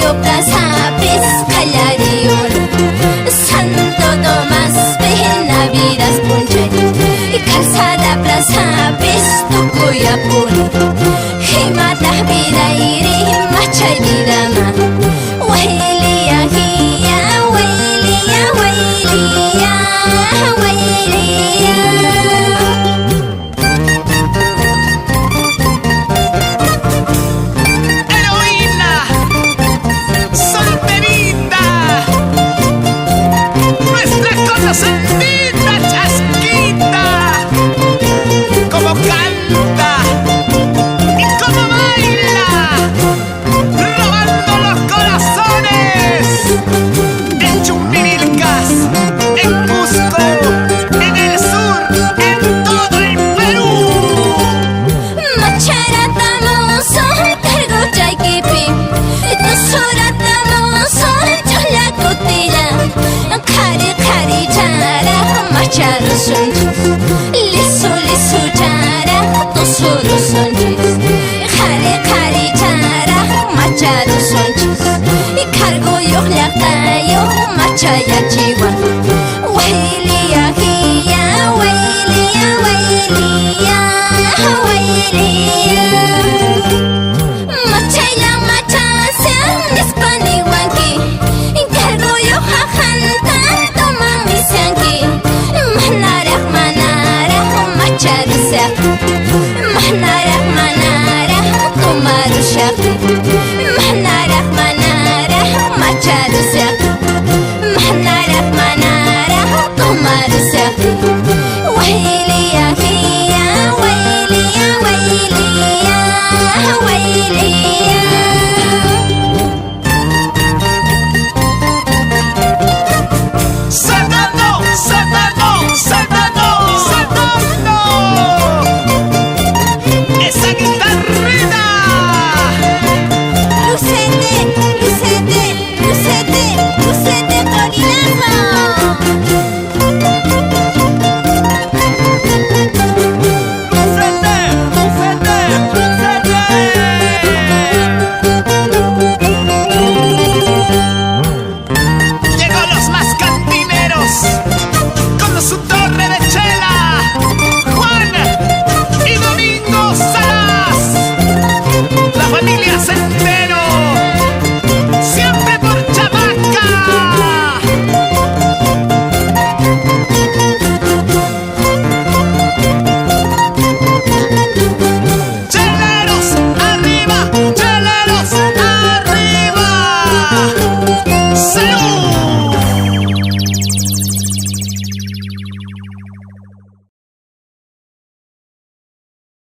Cargayoplas habis callariyun Santo Tomás benavidas punchay Calzada plas habis tukuyapun Himatah bidayri machay bidama Wayliya hiya wayliya wayliya wayliya Sentita chasquita, como canta y como baila, robando los corazones. En Chumbimilcas, en Cusco, en el sur, en todo el Perú. Macharatamos cargo chaykipi, tusuratamos chola cutilla, cari cari chara macharo sonchis, liso liso chara tusuru sonchis, cari cari chara macharo sonchis, y cargo yo lactayo machaya chiwa, wayliya hiya wayliya wayliya wayliya. Machayla machasya nispani wanki, cargo yo jajantan toman misyanki, manarak macharusyak, manarak tomarushaki.